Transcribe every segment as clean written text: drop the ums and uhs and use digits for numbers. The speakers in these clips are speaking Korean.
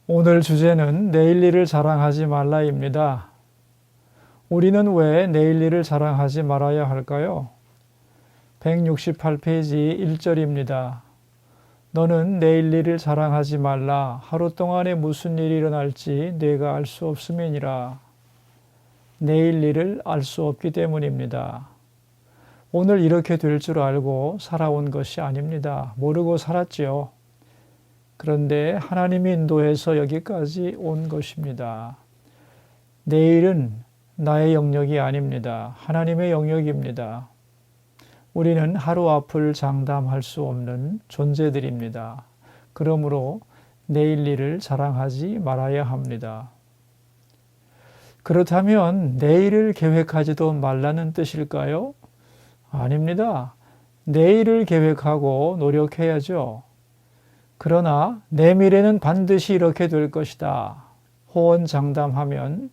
오늘 주제는 내일 일을 자랑하지 말라입니다. 우리는 왜 내일 일을 자랑하지 말아야 할까요? 168페이지 1절입니다. 너는 내일 일을 자랑하지 말라. 하루 동안에 무슨 일이 일어날지 네가 알 수 없음이니라. 내일 일을 알 수 없기 때문입니다. 오늘 이렇게 될 줄 알고 살아온 것이 아닙니다. 모르고 살았지요. 그런데 하나님이 인도해서 여기까지 온 것입니다. 내일은 나의 영역이 아닙니다. 하나님의 영역입니다. 우리는 하루 앞을 장담할 수 없는 존재들입니다. 그러므로 내일 일을 자랑하지 말아야 합니다. 그렇다면 내일을 계획하지도 말라는 뜻일까요? 아닙니다. 내일을 계획하고 노력해야죠. 그러나 내 미래는 반드시 이렇게 될 것이다. 호언장담하면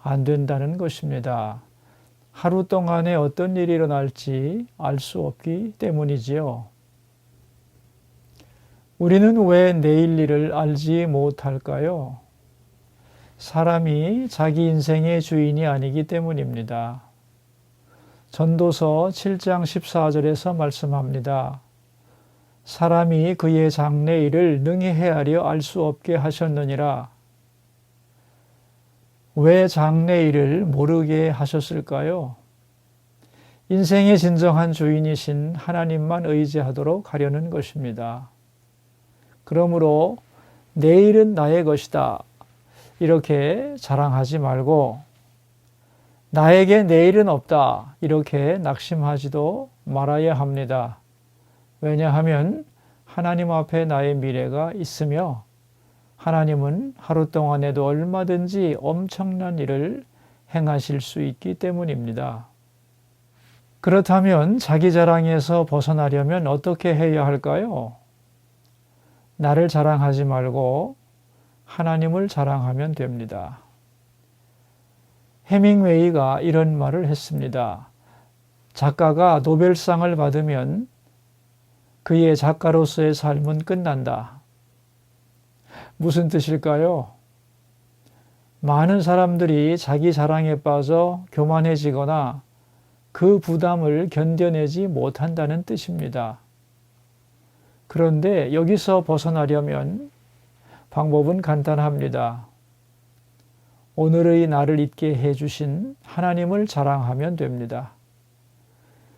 안 된다는 것입니다. 하루 동안에 어떤 일이 일어날지 알 수 없기 때문이지요. 우리는 왜 내일 일을 알지 못할까요? 사람이 자기 인생의 주인이 아니기 때문입니다. 전도서 7장 14절에서 말씀합니다. 사람이 그의 장래일을 능히 헤아려 알 수 없게 하셨느니라. 왜 장래일을 모르게 하셨을까요? 인생의 진정한 주인이신 하나님만 의지하도록 하려는 것입니다. 그러므로 내일은 나의 것이다. 이렇게 자랑하지 말고 나에게 내일은 없다. 이렇게 낙심하지도 말아야 합니다. 왜냐하면 하나님 앞에 나의 미래가 있으며 하나님은 하루 동안에도 얼마든지 엄청난 일을 행하실 수 있기 때문입니다. 그렇다면 자기 자랑에서 벗어나려면 어떻게 해야 할까요? 나를 자랑하지 말고 하나님을 자랑하면 됩니다. 해밍웨이가 이런 말을 했습니다. 작가가 노벨상을 받으면 그의 작가로서의 삶은 끝난다. 무슨 뜻일까요? 많은 사람들이 자기 자랑에 빠져 교만해지거나 그 부담을 견뎌내지 못한다는 뜻입니다. 그런데 여기서 벗어나려면 방법은 간단합니다. 오늘의 나를 있게 해주신 하나님을 자랑하면 됩니다.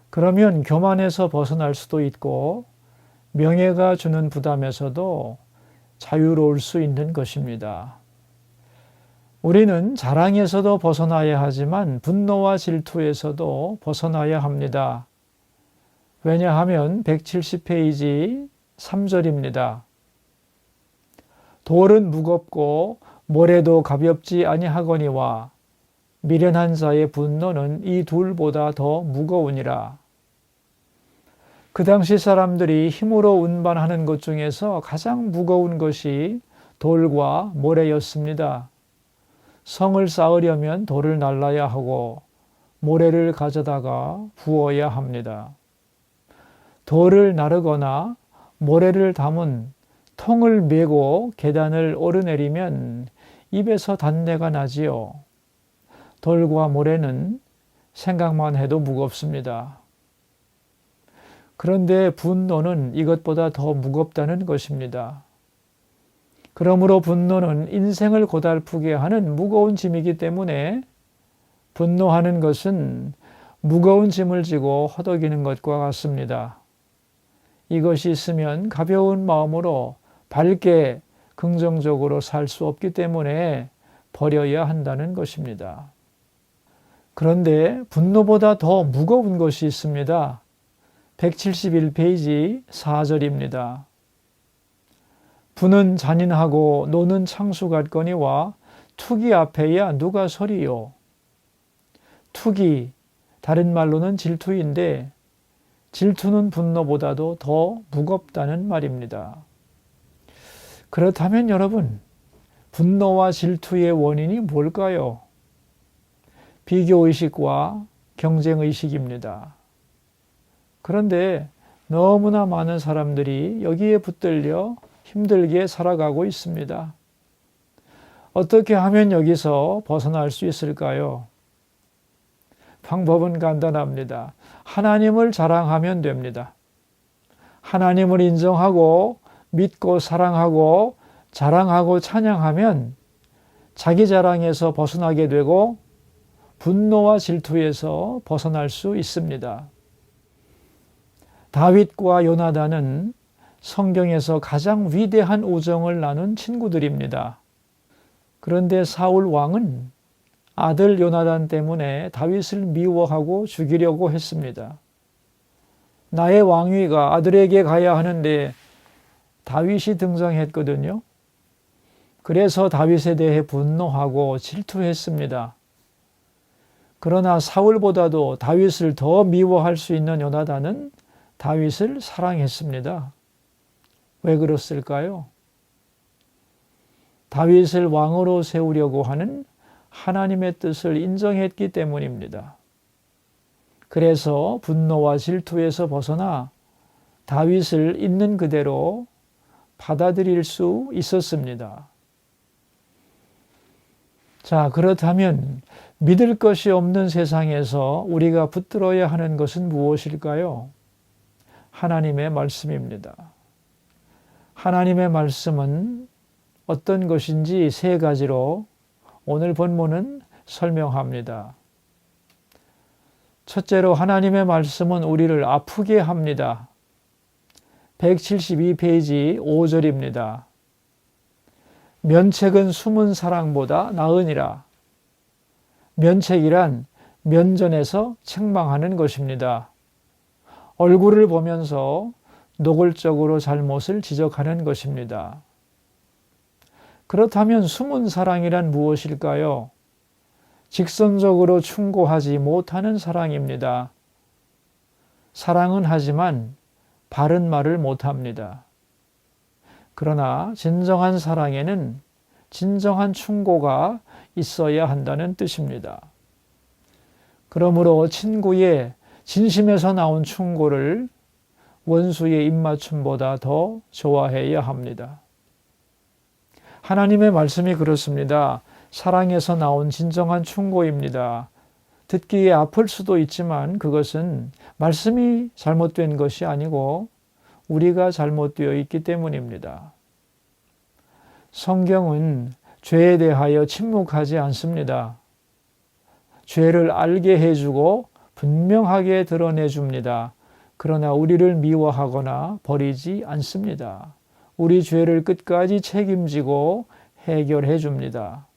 그러면 교만에서 벗어날 수도 있고 명예가 주는 부담에서도 자유로울 수 있는 것입니다. 우리는 자랑에서도 벗어나야 하지만 분노와 질투에서도 벗어나야 합니다. 왜냐하면 170페이지 3절입니다. 돌은 무겁고 모래도 가볍지 아니하거니와 미련한 자의 분노는 이 둘보다 더 무거우니라. 그 당시 사람들이 힘으로 운반하는 것 중에서 가장 무거운 것이 돌과 모래였습니다. 성을 쌓으려면 돌을 날라야 하고 모래를 가져다가 부어야 합니다. 돌을 나르거나 모래를 담은 통을 메고 계단을 오르내리면 입에서 단내가 나지요. 돌과 모래는 생각만 해도 무겁습니다. 그런데 분노는 이것보다 더 무겁다는 것입니다. 그러므로 분노는 인생을 고달프게 하는 무거운 짐이기 때문에 분노하는 것은 무거운 짐을 지고 허덕이는 것과 같습니다. 이것이 있으면 가벼운 마음으로 밝게 긍정적으로 살 수 없기 때문에 버려야 한다는 것입니다. 그런데 분노보다 더 무거운 것이 있습니다. 171페이지 4절입니다. 부는 잔인하고 노는 창수 같거니와 투기 앞에야 누가 서리요. 투기, 다른 말로는 질투인데 질투는 분노보다도 더 무겁다는 말입니다. 그렇다면 여러분, 분노와 질투의 원인이 뭘까요? 비교의식과 경쟁의식입니다. 그런데 너무나 많은 사람들이 여기에 붙들려 힘들게 살아가고 있습니다. 어떻게 하면 여기서 벗어날 수 있을까요? 방법은 간단합니다. 하나님을 자랑하면 됩니다. 하나님을 인정하고 믿고 사랑하고 자랑하고 찬양하면 자기 자랑에서 벗어나게 되고 분노와 질투에서 벗어날 수 있습니다. 다윗과 요나단은 성경에서 가장 위대한 우정을 나눈 친구들입니다. 그런데 사울 왕은 아들 요나단 때문에 다윗을 미워하고 죽이려고 했습니다. 나의 왕위가 아들에게 가야 하는데 다윗이 등장했거든요. 그래서 다윗에 대해 분노하고 질투했습니다. 그러나 사울보다도 다윗을 더 미워할 수 있는 요나단은 다윗을 사랑했습니다. 왜 그랬을까요? 다윗을 왕으로 세우려고 하는 하나님의 뜻을 인정했기 때문입니다. 그래서 분노와 질투에서 벗어나 다윗을 있는 그대로 받아들일 수 있었습니다. 자, 그렇다면 믿을 것이 없는 세상에서 우리가 붙들어야 하는 것은 무엇일까요? 하나님의 말씀입니다. 하나님의 말씀은 어떤 것인지 세 가지로 오늘 본문은 설명합니다. 첫째로 하나님의 말씀은 우리를 아프게 합니다. 172페이지 5절입니다. 면책은 숨은 사랑보다 나으니라. 면책이란 면전에서 책망하는 것입니다. 얼굴을 보면서 노골적으로 잘못을 지적하는 것입니다. 그렇다면 숨은 사랑이란 무엇일까요? 직선적으로 충고하지 못하는 사랑입니다. 사랑은 하지만 바른 말을 못합니다. 그러나 진정한 사랑에는 진정한 충고가 있어야 한다는 뜻입니다. 그러므로 친구의 진심에서 나온 충고를 원수의 입맞춤보다 더 좋아해야 합니다. 하나님의 말씀이 그렇습니다. 사랑에서 나온 진정한 충고입니다. 듣기에 아플 수도 있지만 그것은 말씀이 잘못된 것이 아니고 우리가 잘못되어 있기 때문입니다. 성경은 죄에 대하여 침묵하지 않습니다. 죄를 알게 해주고 분명하게 드러내줍니다. 그러나 우리를 미워하거나 버리지 않습니다. 우리 죄를 끝까지 책임지고 해결해 줍니다.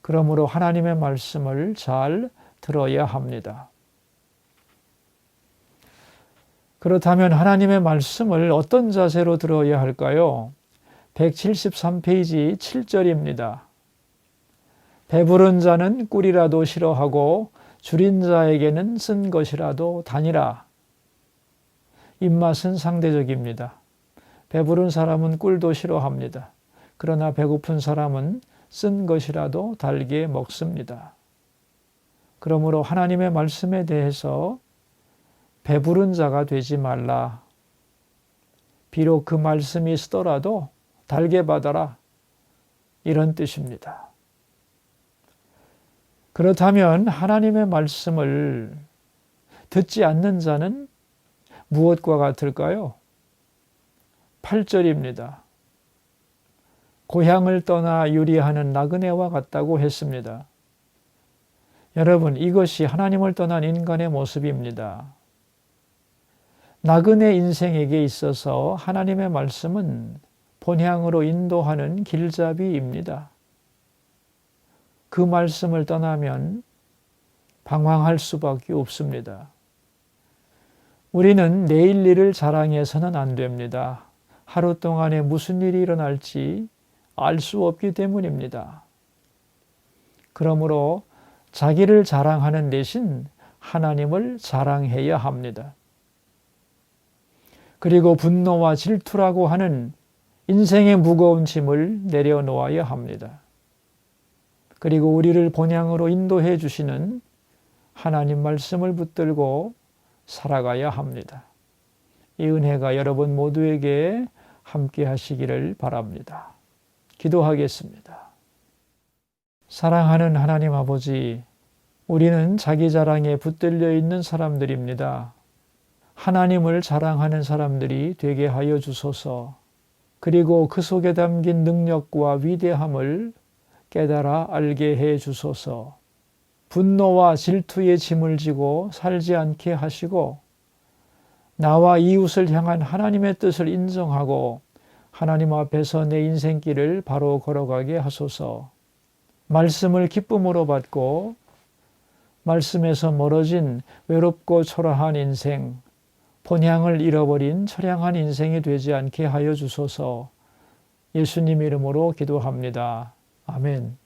그러므로 하나님의 말씀을 잘 들어야 합니다. 그렇다면 하나님의 말씀을 어떤 자세로 들어야 할까요? 173페이지 7절입니다. 배부른 자는 꿀이라도 싫어하고 줄인 자에게는 쓴 것이라도 다니라. 입맛은 상대적입니다. 배부른 사람은 꿀도 싫어합니다. 그러나 배고픈 사람은 쓴 것이라도 달게 먹습니다. 그러므로 하나님의 말씀에 대해서 배부른 자가 되지 말라. 비록 그 말씀이 쓰더라도 달게 받아라. 이런 뜻입니다. 그렇다면 하나님의 말씀을 듣지 않는 자는 무엇과 같을까요? 8절입니다. 고향을 떠나 유리하는 나그네와 같다고 했습니다. 여러분, 이것이 하나님을 떠난 인간의 모습입니다. 나그네 인생에게 있어서 하나님의 말씀은 본향으로 인도하는 길잡이입니다. 그 말씀을 떠나면 방황할 수밖에 없습니다. 우리는 내일 일을 자랑해서는 안 됩니다. 하루 동안에 무슨 일이 일어날지 알 수 없기 때문입니다. 그러므로 자기를 자랑하는 대신 하나님을 자랑해야 합니다. 그리고 분노와 질투라고 하는 인생의 무거운 짐을 내려놓아야 합니다. 그리고 우리를 본향으로 인도해 주시는 하나님 말씀을 붙들고 살아가야 합니다. 이 은혜가 여러분 모두에게 함께 하시기를 바랍니다. 기도하겠습니다. 사랑하는 하나님 아버지, 우리는 자기 자랑에 붙들려 있는 사람들입니다. 하나님을 자랑하는 사람들이 되게 하여 주소서. 그리고 그 속에 담긴 능력과 위대함을 깨달아 알게 해 주소서. 분노와 질투의 짐을 지고 살지 않게 하시고 나와 이웃을 향한 하나님의 뜻을 인정하고 하나님 앞에서 내 인생길을 바로 걸어가게 하소서. 말씀을 기쁨으로 받고 말씀에서 멀어진 외롭고 초라한 인생, 본향을 잃어버린 처량한 인생이 되지 않게 하여 주소서. 예수님 이름으로 기도합니다. 아멘.